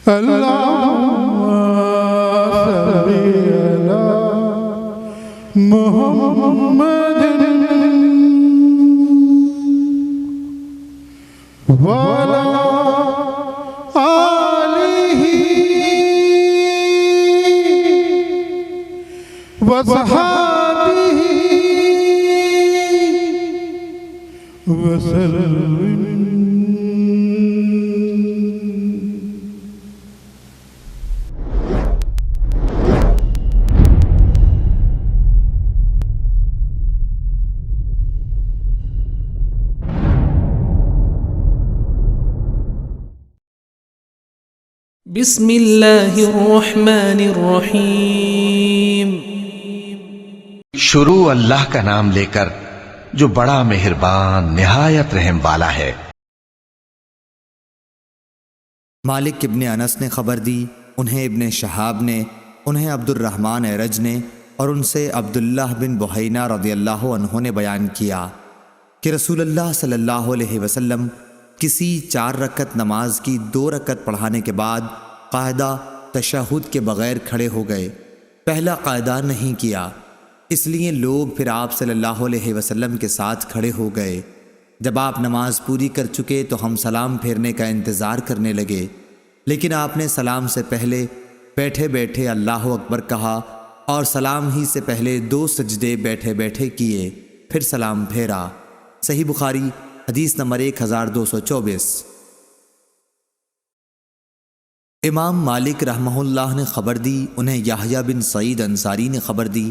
اللهم صل على محمد وعلى آله وصحبه وسلم. بسم اللہ الرحمن الرحیم. شروع اللہ کا نام لے کر جو بڑا مہربان نہایت رحم والا ہے. مالک ابن انس نے خبر دی، انہیں ابن شہاب نے، انہیں عبد الرحمن اعرج نے، اور ان سے عبداللہ بن بحینہ رضی اللہ عنہ نے بیان کیا کہ رسول اللہ صلی اللہ علیہ وسلم کسی 4 رکعت نماز کی 2 رکعت پڑھانے کے بعد قاعدہ تشہد کے بغیر کھڑے ہو گئے. پہلا قاعدہ نہیں کیا، اس لیے لوگ پھر آپ صلی اللہ علیہ وسلم کے ساتھ کھڑے ہو گئے. جب آپ نماز پوری کر چکے تو ہم سلام پھیرنے کا انتظار کرنے لگے، لیکن آپ نے سلام سے پہلے بیٹھے بیٹھے اللہ اکبر کہا اور سلام ہی سے پہلے 2 سجدے بیٹھے بیٹھے کیے، پھر سلام پھیرا. صحیح بخاری حدیث نمبر 1224. امام مالک رحمہ اللہ نے خبر دی، انہیں یحییٰ بن سعید انصاری نے خبر دی،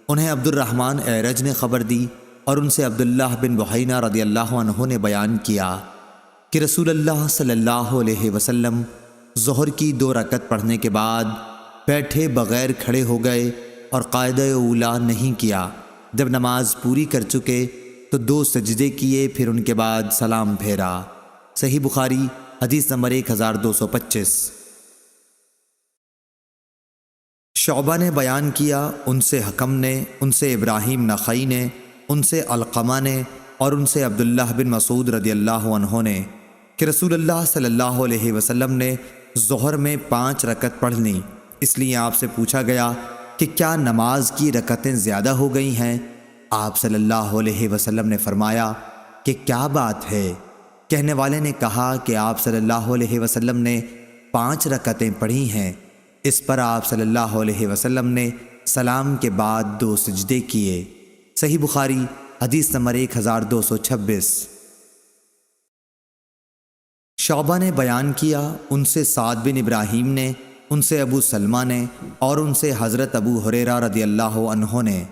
انہیں عبد الرحمن اعرج نے خبر دی، اور ان سے عبداللہ بن بحینہ رضی اللہ عنہ نے بیان کیا کہ رسول اللہ صلی اللہ علیہ وسلم ظہر کی 2 رکعت پڑھنے کے بعد بیٹھے بغیر کھڑے ہو گئے اور قاعدہ اولا نہیں کیا. جب نماز پوری کر چکے تو 2 سجدے کیے، پھر ان کے بعد سلام پھیرا. صحیح بخاری حدیث نمبر 1225. شعبہ نے بیان کیا، ان سے حکم نے، ان سے ابراہیم نخعی نے، ان سے علقمہ نے، اور ان سے عبداللہ بن مسعود رضی اللہ عنہ نے کہ رسول اللہ صلی اللہ علیہ وسلم نے ظہر میں 5 رکعت پڑھ لیں. اس لیے آپ سے پوچھا گیا کہ کیا نماز کی رکعتیں زیادہ ہو گئی ہیں؟ آپ صلی اللہ علیہ وسلم نے فرمایا کہ کیا بات ہے؟ کہنے والے نے کہا کہ آپ صلی اللہ علیہ وسلم نے 5 رکعتیں پڑھی ہیں. اس پر آپ صلی اللہ علیہ وسلم نے سلام کے بعد 2 سجدے کیے. صحیح بخاری حدیث نمبر 1226. شعبہ نے بیان کیا، ان سے سعد بن ابراہیم نے، ان سے ابو سلمہ نے، اور ان سے حضرت ابو ہریرہ رضی اللہ عنہ نے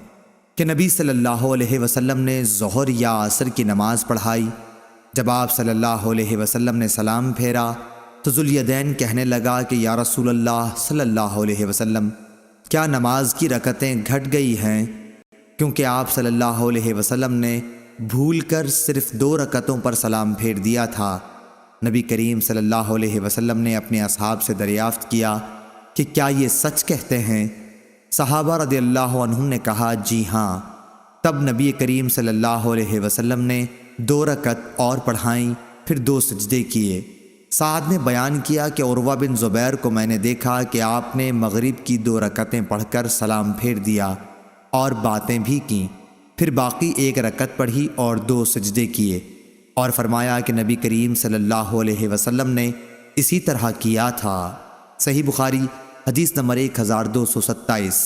کہ نبی صلی اللہ علیہ وسلم نے ظہر یا عصر کی نماز پڑھائی. جب آپ صلی اللہ علیہ وسلم نے سلام پھیرا تو ذوالیدین کہنے لگا کہ یا رسول اللہ صلی اللہ علیہ وسلم، کیا نماز کی رکعتیں گھٹ گئی ہیں؟ کیونکہ آپ صلی اللہ علیہ وسلم نے بھول کر صرف 2 رکعتوں پر سلام پھیر دیا تھا. نبی کریم صلی اللہ علیہ وسلم نے اپنے اصحاب سے دریافت کیا کہ کیا یہ سچ کہتے ہیں؟ صحابہ رضی اللہ عنہم نے کہا جی ہاں. تب نبی کریم صلی اللہ علیہ وسلم نے 2 رکعت اور پڑھائیں، پھر 2 سجدے کیے. سعد نے بیان کیا کہ عروہ بن زبیر کو میں نے دیکھا کہ آپ نے مغرب کی 2 رکعتیں پڑھ کر سلام پھیر دیا اور باتیں بھی کیں، پھر باقی 1 رکعت پڑھی اور 2 سجدے کیے، اور فرمایا کہ نبی کریم صلی اللہ علیہ وسلم نے اسی طرح کیا تھا. صحیح بخاری حدیث نمبر 1227.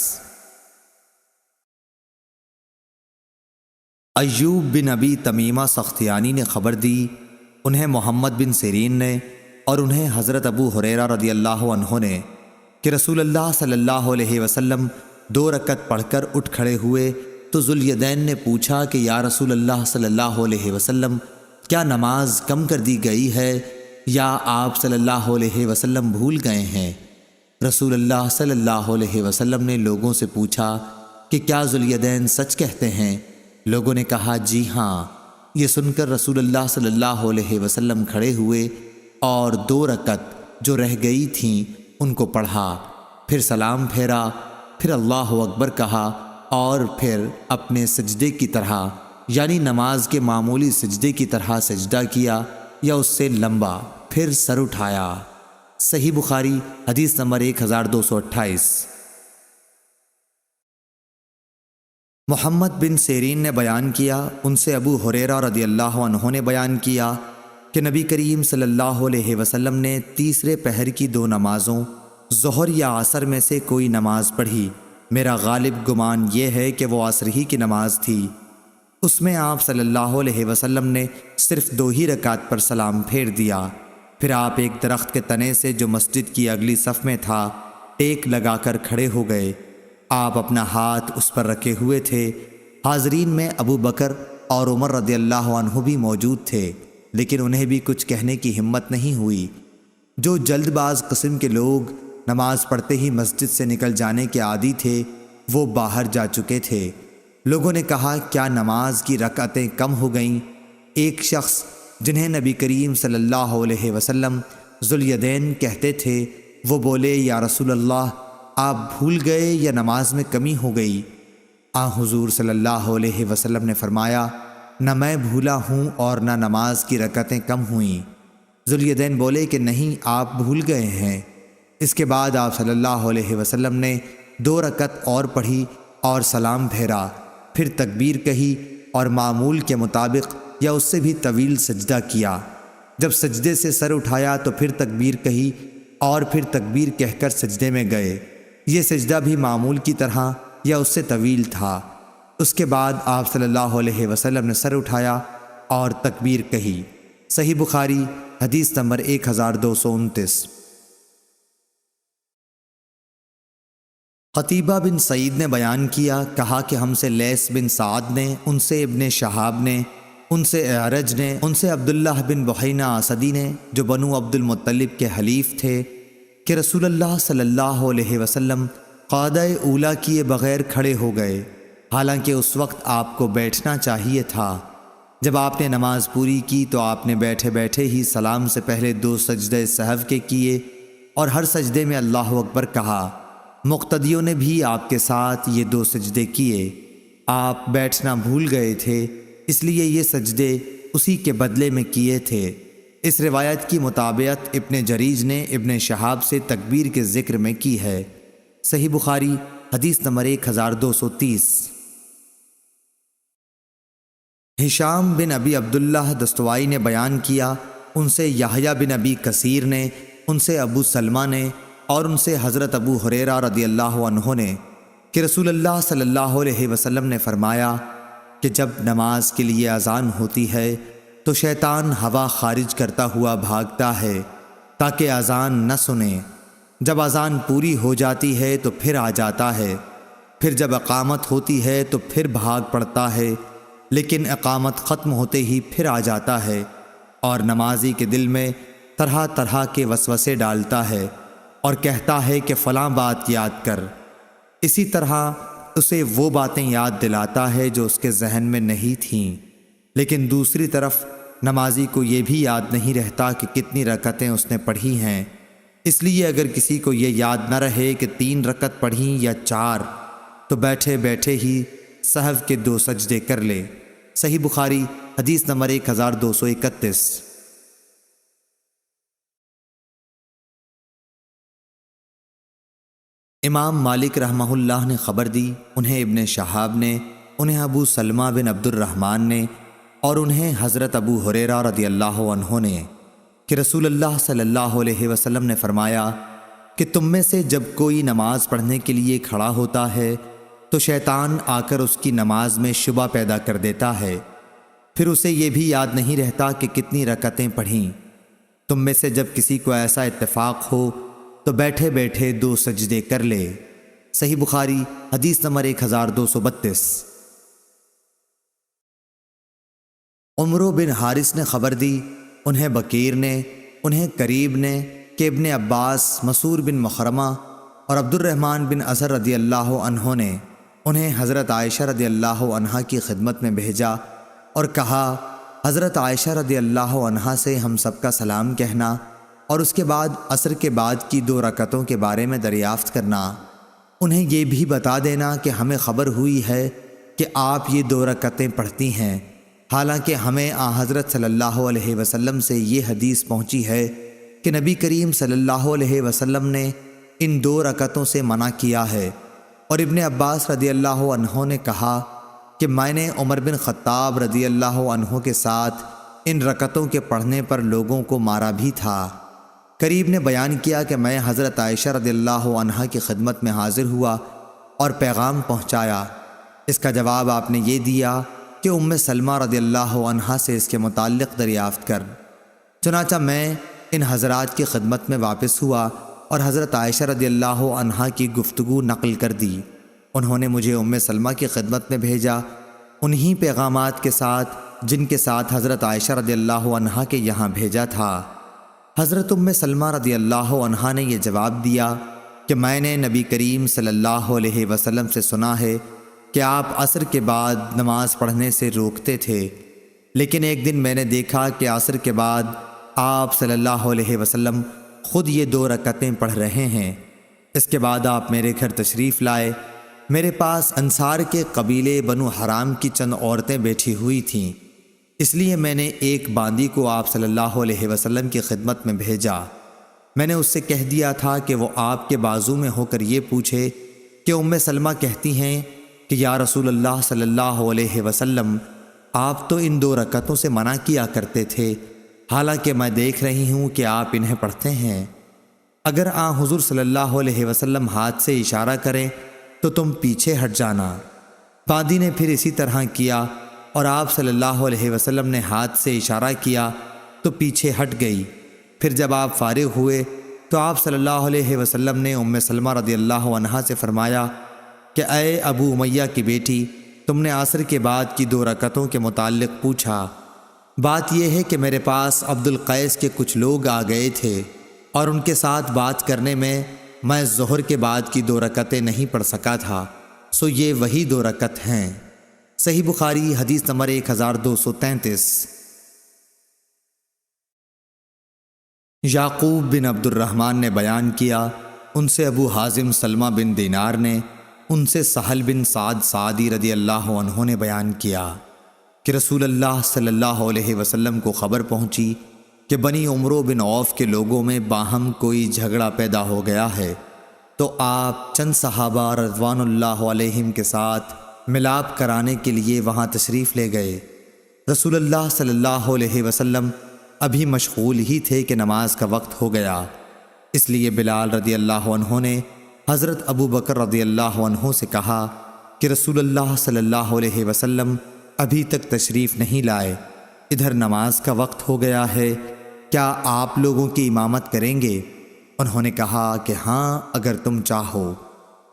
ایوب بن ابی تمیمہ سختیانی نے خبر دی، انہیں محمد بن سیرین نے، اور انہیں حضرت ابو ہریرہ رضی اللہ عنہ نے کہ رسول اللہ صلی اللہ علیہ وسلم 2 رکعت پڑھ کر اٹھ کھڑے ہوئے تو ذوالیدین نے پوچھا کہ یا رسول اللہ صلی اللہ علیہ وسلم، کیا نماز کم کر دی گئی ہے یا آپ صلی اللہ علیہ وسلم بھول گئے ہیں؟ رسول اللہ صلی اللہ علیہ وسلم نے لوگوں سے پوچھا کہ کیا ذوالیدین سچ کہتے ہیں؟ لوگوں نے کہا جی ہاں. یہ سن کر رسول اللہ صلی اللہ علیہ وسلم کھڑے ہوئے اور 2 رکعت جو رہ گئی تھیں ان کو پڑھا، پھر سلام پھیرا، پھر اللہ اکبر کہا، اور پھر اپنے سجدے کی طرح یعنی نماز کے معمولی سجدے کی طرح سجدہ کیا یا اس سے لمبا، پھر سر اٹھایا. صحیح بخاری حدیث نمبر 1228۔ محمد بن سیرین نے بیان کیا، ان سے ابو ہریرہ رضی اللہ عنہ نے بیان کیا کہ نبی کریم صلی اللہ علیہ وسلم نے تیسرے پہر کی 2 نمازوں ظہر یا عصر میں سے کوئی نماز پڑھی۔ میرا غالب گمان یہ ہے کہ وہ عصر ہی کی نماز تھی۔ اس میں آپ صلی اللہ علیہ وسلم نے صرف 2 ہی رکعت پر سلام پھیر دیا۔ پھر آپ ایک درخت کے تنے سے جو مسجد کی اگلی صف میں تھا ٹیک لگا کر کھڑے ہو گئے۔ آپ اپنا ہاتھ اس پر رکھے ہوئے تھے۔ حاضرین میں ابو بکر اور عمر رضی اللہ عنہ بھی موجود تھے، لیکن انہیں بھی کچھ کہنے کی ہمت نہیں ہوئی۔ جو جلد باز قسم کے لوگ نماز پڑھتے ہی مسجد سے نکل جانے کے عادی تھے، وہ باہر جا چکے تھے۔ لوگوں نے کہا، کیا نماز کی رکعتیں کم ہو گئیں؟ ایک شخص جنہیں نبی کریم صلی اللہ علیہ وسلم ذوالیدین کہتے تھے، وہ بولے، یا رسول اللہ، آپ بھول گئے یا نماز میں کمی ہو گئی؟ حضور صلی اللہ علیہ وسلم نے فرمایا، نہ میں بھولا ہوں اور نہ نماز کی رکعتیں کم ہوئیں۔ ذوالیدین بولے کہ نہیں، آپ بھول گئے ہیں۔ اس کے بعد آپ صلی اللہ علیہ وسلم نے 2 رکعت اور پڑھی اور سلام پھیرا، پھر تکبیر کہی اور معمول کے مطابق یا اس سے بھی طویل سجدہ کیا۔ جب سجدے سے سر اٹھایا تو پھر تکبیر کہی اور پھر تکبیر کہہ کر سجدے میں گئے۔ یہ سجدہ بھی معمول کی طرح یا اس سے طویل تھا۔ اس کے بعد آپ صلی اللہ علیہ وسلم نے سر اٹھایا اور تکبیر کہی۔ صحیح بخاری حدیث نمبر 1229۔ قتیبہ بن سعید نے بیان کیا، کہا کہ ہم سے لیث بن سعد نے، ان سے ابن شہاب نے، ان سے اعرج نے، ان سے عبداللہ بن بحینہ اسدی نے، جو بنو عبد المطلب کے حلیف تھے، کہ رسول اللہ صلی اللہ علیہ وسلم قعدہ اولیٰ کیے بغیر کھڑے ہو گئے، حالانکہ اس وقت آپ کو بیٹھنا چاہیے تھا۔ جب آپ نے نماز پوری کی تو آپ نے بیٹھے بیٹھے ہی سلام سے پہلے 2 سجدے سہو کے کیے اور ہر سجدے میں اللہ اکبر کہا۔ مقتدیوں نے بھی آپ کے ساتھ یہ 2 سجدے کیے۔ آپ بیٹھنا بھول گئے تھے، اس لیے یہ سجدے اسی کے بدلے میں کیے تھے۔ اس روایت کی مطابقت ابن جریج نے ابن شہاب سے تکبیر کے ذکر میں کی ہے۔ صحیح بخاری حدیث نمبر 1230۔ ہشام بن ابی عبداللہ دستوائی نے بیان کیا، ان سے یحییٰ بن ابی کثیر نے، ان سے ابو سلمہ نے اور ان سے حضرت ابو ہریرہ رضی اللہ عنہ نے، کہ رسول اللہ صلی اللہ علیہ وسلم نے فرمایا کہ جب نماز کے لیے اذان ہوتی ہے تو شیطان ہوا خارج کرتا ہوا بھاگتا ہے تاکہ اذان نہ سنے۔ جب اذان پوری ہو جاتی ہے تو پھر آ جاتا ہے، پھر جب اقامت ہوتی ہے تو پھر بھاگ پڑتا ہے، لیکن اقامت ختم ہوتے ہی پھر آ جاتا ہے، اور نمازی کے دل میں طرح طرح کے وسوسے ڈالتا ہے اور کہتا ہے کہ فلاں بات یاد کر۔ اسی طرح اسے وہ باتیں یاد دلاتا ہے جو اس کے ذہن میں نہیں تھیں، لیکن دوسری طرف نمازی کو یہ بھی یاد نہیں رہتا کہ کتنی رکعتیں اس نے پڑھی ہیں۔ اس لیے اگر کسی کو یہ یاد نہ رہے کہ 3 رکعت پڑھیں یا 4، تو بیٹھے بیٹھے ہی سہو کے 2 سجدے کر لے۔ صحیح بخاری حدیث نمبر 1231۔ امام مالک رحمہ اللہ نے خبر دی، انہیں ابن شہاب نے، انہیں ابو سلمہ بن عبد الرحمن نے، اور انہیں حضرت ابو ہریرہ رضی اللہ عنہ نے، کہ رسول اللہ صلی اللہ علیہ وسلم نے فرمایا کہ تم میں سے جب کوئی نماز پڑھنے کے لیے کھڑا ہوتا ہے تو شیطان آ کر اس کی نماز میں شبہ پیدا کر دیتا ہے، پھر اسے یہ بھی یاد نہیں رہتا کہ کتنی رکعتیں پڑھیں۔ تم میں سے جب کسی کو ایسا اتفاق ہو تو بیٹھے بیٹھے 2 سجدے کر لے۔ صحیح بخاری حدیث نمبر 1232۔ عمرو بن حارث نے خبر دی، انہیں بکیر نے، انہیں قریب نے، کہ ابن عباس، مسور بن مخرمہ اور عبد الرحمن بن اظہر رضی اللہ عنہ نے انہیں حضرت عائشہ رضی اللہ عنہا کی خدمت میں بھیجا اور کہا، حضرت عائشہ رضی اللہ عنہا سے ہم سب کا سلام کہنا اور اس کے بعد عصر کے بعد کی 2 رکعتوں کے بارے میں دریافت کرنا۔ انہیں یہ بھی بتا دینا کہ ہمیں خبر ہوئی ہے کہ آپ یہ 2 رکعتیں پڑھتی ہیں، حالانکہ ہمیں حضرت صلی اللہ علیہ وسلم سے یہ حدیث پہنچی ہے کہ نبی کریم صلی اللہ علیہ وسلم نے ان 2 رکعتوں سے منع کیا ہے، اور ابن عباس رضی اللہ عنہ نے کہا کہ میں نے عمر بن خطاب رضی اللہ عنہ کے ساتھ ان رکعتوں کے پڑھنے پر لوگوں کو مارا بھی تھا۔ قریب نے بیان کیا کہ میں حضرت عائشہ رضی اللہ عنہا کی خدمت میں حاضر ہوا اور پیغام پہنچایا۔ اس کا جواب آپ نے یہ دیا کہ ام سلمہ رضی اللہ عنہا سے اس کے متعلق دریافت کر۔ چنانچہ میں ان حضرات کی خدمت میں واپس ہوا اور حضرت عائشہ رضی اللہ عنہا کی گفتگو نقل کر دی۔ انہوں نے مجھے ام سلمہ کی خدمت میں بھیجا، انہی پیغامات کے ساتھ جن کے ساتھ حضرت عائشہ رضی اللہ عنہا کے یہاں بھیجا تھا۔ حضرت ام سلمہ رضی اللہ عنہا نے یہ جواب دیا کہ میں نے نبی کریم صلی اللہ علیہ وسلم سے سنا ہے کہ آپ عصر کے بعد نماز پڑھنے سے روکتے تھے، لیکن ایک دن میں نے دیکھا کہ عصر کے بعد آپ صلی اللہ علیہ وسلم خود یہ 2 رکعتیں پڑھ رہے ہیں۔ اس کے بعد آپ میرے گھر تشریف لائے۔ میرے پاس انصار کے قبیلے بنو حرام کی چند عورتیں بیٹھی ہوئی تھیں، اس لیے میں نے ایک باندی کو آپ صلی اللہ علیہ وسلم کی خدمت میں بھیجا۔ میں نے اس سے کہہ دیا تھا کہ وہ آپ کے بازو میں ہو کر یہ پوچھے کہ ام سلمہ کہتی ہیں کہ یا رسول اللہ صلی اللہ علیہ وسلم، آپ تو ان 2 رکعتوں سے منع کیا کرتے تھے، حالانکہ میں دیکھ رہی ہوں کہ آپ انہیں پڑھتے ہیں۔ اگر حضور صلی اللہ علیہ وسلم ہاتھ سے اشارہ کریں تو تم پیچھے ہٹ جانا۔ باندی نے پھر اسی طرح کیا اور آپ صلی اللہ علیہ وسلم نے ہاتھ سے اشارہ کیا تو پیچھے ہٹ گئی۔ پھر جب آپ فارغ ہوئے تو آپ صلی اللہ علیہ وسلم نے ام سلمہ رضی اللہ عنہا سے فرمایا کہ اے ابو امیہ کی بیٹی، تم نے عصر کے بعد کی 2 رکعتوں کے متعلق پوچھا۔ بات یہ ہے کہ میرے پاس عبد القیس کے کچھ لوگ آ گئے تھے اور ان کے ساتھ بات کرنے میں ظہر کے بعد کی 2 رکعتیں نہیں پڑھ سکا تھا، سو یہ وہی 2 رکعت ہیں۔ صحیح بخاری حدیث نمبر 1233۔ یعقوب بن عبد الرحمن نے بیان کیا، ان سے ابو حازم سلمہ بن دینار نے، ان سے سہل بن سعد سعدی رضی اللہ عنہ نے بیان کیا کہ رسول اللہ صلی اللہ علیہ وسلم کو خبر پہنچی کہ بنی عمرو بن عوف کے لوگوں میں باہم کوئی جھگڑا پیدا ہو گیا ہے، تو آپ چند صحابہ رضوان اللہ علیہم کے ساتھ ملاپ کرانے کے لیے وہاں تشریف لے گئے۔ رسول اللہ صلی اللہ علیہ وسلم ابھی مشغول ہی تھے کہ نماز کا وقت ہو گیا، اس لیے بلال رضی اللہ عنہ نے حضرت ابو بکر رضی اللہ عنہ سے کہا کہ رسول اللہ صلی اللہ علیہ وسلم ابھی تک تشریف نہیں لائے، ادھر نماز کا وقت ہو گیا ہے، کیا آپ لوگوں کی امامت کریں گے؟ انہوں نے کہا کہ ہاں اگر تم چاہو۔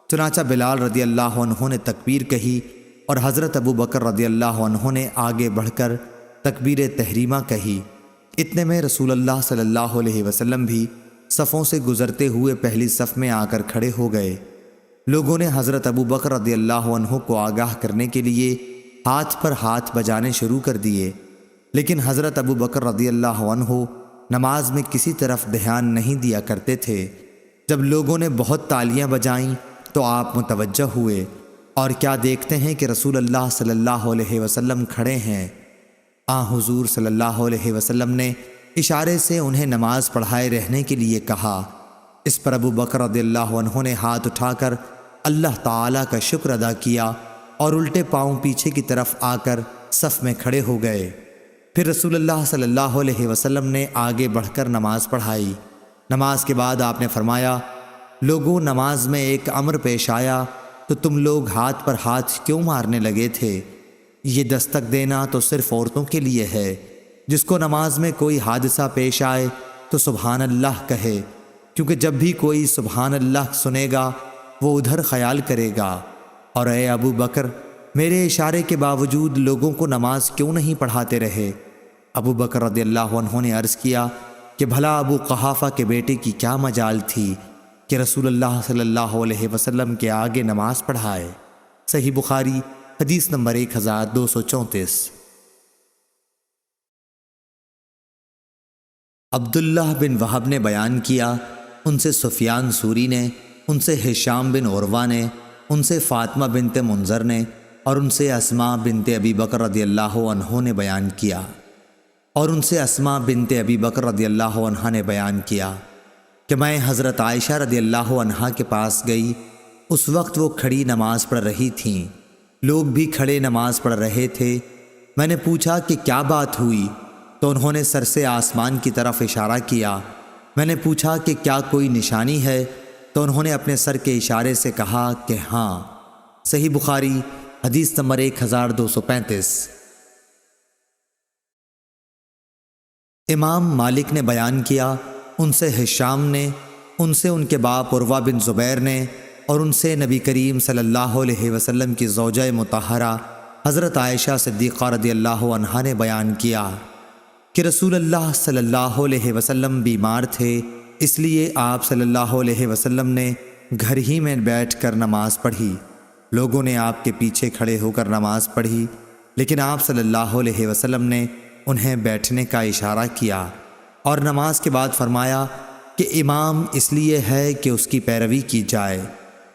چنانچہ بلال رضی اللہ عنہ نے تکبیر کہی اور حضرت ابو بکر رضی اللہ عنہ نے آگے بڑھ کر تکبیر تحریمہ کہی۔ اتنے میں رسول اللہ صلی اللہ علیہ وسلم بھی صفوں سے گزرتے ہوئے پہلی صف میں آ کر کھڑے ہو گئے۔ لوگوں نے حضرت ابو بکر رضی اللہ عنہ کو آگاہ کرنے کے لیے ہاتھ پر ہاتھ بجانے شروع کر دیے، لیکن حضرت ابو بکر رضی اللہ عنہ نماز میں کسی طرف دھیان نہیں دیا کرتے تھے۔ جب لوگوں نے بہت تالیاں بجائیں تو آپ متوجہ ہوئے اور کیا دیکھتے ہیں کہ رسول اللہ صلی اللہ علیہ وسلم کھڑے ہیں۔ حضور صلی اللہ علیہ وسلم نے اشارے سے انہیں نماز پڑھائے رہنے کے لیے کہا۔ اس پر ابو بکر رضی اللہ عنہ نے ہاتھ اٹھا کر اللہ تعالیٰ کا شکر ادا کیا اور الٹے پاؤں پیچھے کی طرف آ کر صف میں کھڑے ہو گئے۔ پھر رسول اللہ صلی اللہ علیہ وسلم نے آگے بڑھ کر نماز پڑھائی۔ نماز کے بعد آپ نے فرمایا، لوگوں نماز میں ایک امر پیش آیا تو تم لوگ ہاتھ پر ہاتھ کیوں مارنے لگے تھے؟ یہ دستک دینا تو صرف عورتوں کے لیے ہے۔ جس کو نماز میں کوئی حادثہ پیش آئے تو سبحان اللہ کہے، کیونکہ جب بھی کوئی سبحان اللہ سنے گا وہ ادھر خیال کرے گا۔ اور اے ابو بکر، میرے اشارے کے باوجود لوگوں کو نماز کیوں نہیں پڑھاتے رہے؟ ابو بکر رضی اللہ عنہ نے عرض کیا کہ بھلا ابو قحافہ کے بیٹے کی کیا مجال تھی کہ رسول اللہ صلی اللہ علیہ وسلم کے آگے نماز پڑھائے۔ صحیح بخاری حدیث نمبر 1234۔ عبداللہ بن وہب نے بیان کیا، ان سے سفیان سوری نے، ان سے ہشام بن عروہ نے، ان سے فاطمہ بنت منذر نے اور ان سے اسماء بنت ابی بکر رضی اللہ عنہ نے بیان کیا اور ان سے اسما بنت ابی بکر رضی اللہ عنہ نے بیان کیا کہ میں حضرت عائشہ رضی اللہ عنہا کے پاس گئی۔ اس وقت وہ کھڑی نماز پڑھ رہی تھیں، لوگ بھی کھڑے نماز پڑھ رہے تھے۔ میں نے پوچھا کہ کیا بات ہوئی، تو انہوں نے سر سے آسمان کی طرف اشارہ کیا۔ میں نے پوچھا کہ کیا کوئی نشانی ہے، تو انہوں نے اپنے سر کے اشارے سے کہا کہ ہاں۔ صحیح بخاری حدیث نمبر 1235۔ امام مالک نے بیان کیا، ان سے ہشام نے، ان سے ان کے باپ عروہ بن زبیر نے، اور ان سے نبی کریم صلی اللہ علیہ وسلم کی زوجہ مطہرہ حضرت عائشہ صدیقہ رضی اللہ عنہا نے بیان کیا کہ رسول اللہ صلی اللہ علیہ وسلم بیمار تھے، اس لیے آپ صلی اللہ علیہ وسلم نے گھر ہی میں بیٹھ کر نماز پڑھی۔ لوگوں نے آپ کے پیچھے کھڑے ہو کر نماز پڑھی، لیکن آپ صلی اللہ علیہ وسلم نے انہیں بیٹھنے کا اشارہ کیا اور نماز کے بعد فرمایا کہ امام اس لیے ہے کہ اس کی پیروی کی جائے،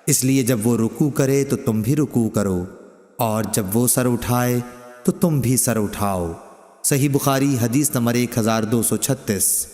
اس لیے جب وہ رکوع کرے تو تم بھی رکوع کرو، اور جب وہ سر اٹھائے تو تم بھی سر اٹھاؤ۔ صحیح بخاری حدیث نمبر 1236۔